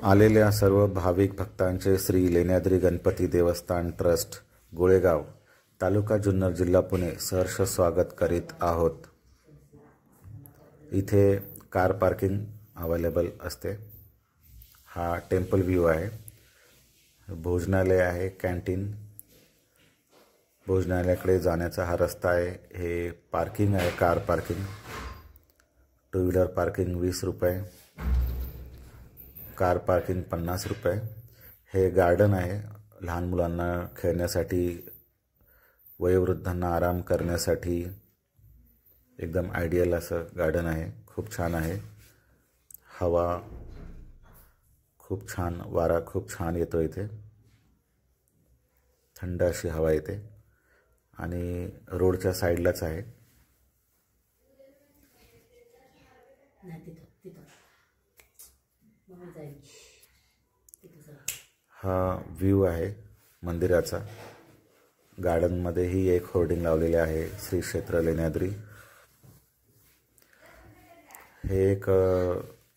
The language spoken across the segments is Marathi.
आलेल्या सर्व भाविक भक्तांचे श्री लेण्याद्री गणपती देवस्थान ट्रस्ट गोळेगाव तालुका जुन्नर जिल्हा पुणे सहर्ष स्वागत करीत आहोत। इथे कार पार्किंग अवेलेबल असते। हा टेम्पल व्ह्यू आहे। भोजनालय आहे, कॅन्टीन, भोजनालयाकडे जाण्याचा हा रस्ता आहे। हे पार्किंग आहे, car parking. Two wheeler parking 20 रुपये, कार पार्किंग 50 रुपये। हे गार्डन आहे, लहान मुलांना खेळण्यासाठी, वयोवृद्धांना आराम करण्यासाठी एकदम आयडियल असं गार्डन आहे। खूप छान आहे। हवा खूप छान, वारा खूप छान येतो इथे, थंड अशी हवा येते आणि रोडच्या साईडलाच आहे। हा व्ह्यू आहे मंदिराचा। गार्डनमध्येही एक होर्डिंग लावलेले आहे, श्री क्षेत्र लेण्याद्री। हे एक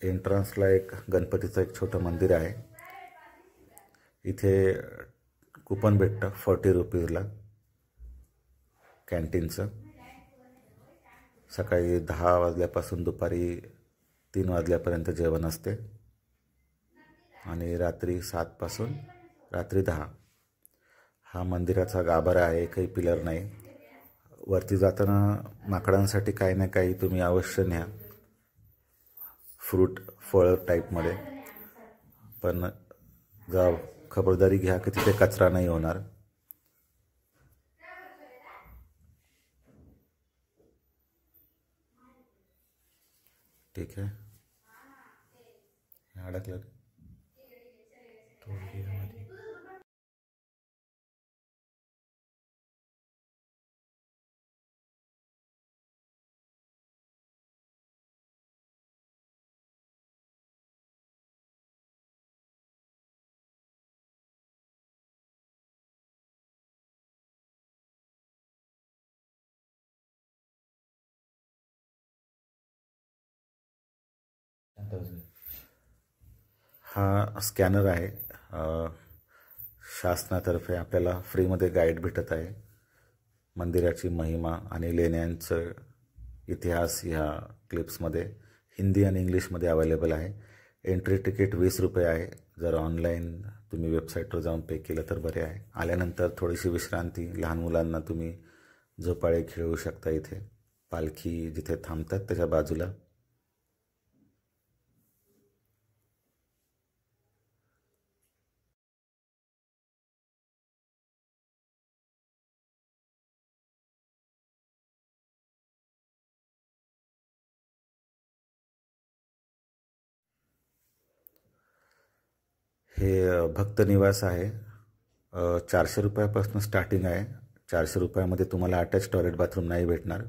एंट्रन्सला एक गणपतीचं एक छोटं मंदिर आहे। इथे कुपन भेटतं 40 रुपीजला कॅन्टीनचं। सकाळी 10 वाजल्यापासून दुपारी 3 वाजल्यापर्यंत जेवण असते आणि रात्री 7 पासून रात्री 10। हा मंदिराचा गाभारा आहे, काही पिलर नाही। वरती जाताना माकडांसाठी काही ना काही तुम्ही अवश्य न्या, फ्रूट फळ टाईपमध्ये, पण जा खबरदारी घ्या की तिथे कचरा नाही होणार। ठीक आहे, अडकलं। हा स्कॅनर आहे। शासनातर्फे आपल्याला फ्रीमध्ये गाईड भेटत आहे। मंदिराची महिमा आणि लेण्यांचं इतिहास ह्या क्लिप्समध्ये हिंदी आणि इंग्लिशमध्ये अवेलेबल आहे। एंट्री तिकीट 20 रुपये आहे। जर ऑनलाईन तुम्ही वेबसाईटवर जाऊन पे केलं तर बरे आहे। आल्यानंतर थोडीशी विश्रांती, लहान मुलांना तुम्ही झोपाळे खेळवू शकता। इथे पालखी जिथे थांबतात त्याच्या बाजूला हे भक्त निवास आहे। 400 रुपयापासून स्टार्टिंग आहे। 400 रुपयामध्ये तुम्हाला अटॅच टॉयलेट बाथरूम नाही भेटणार।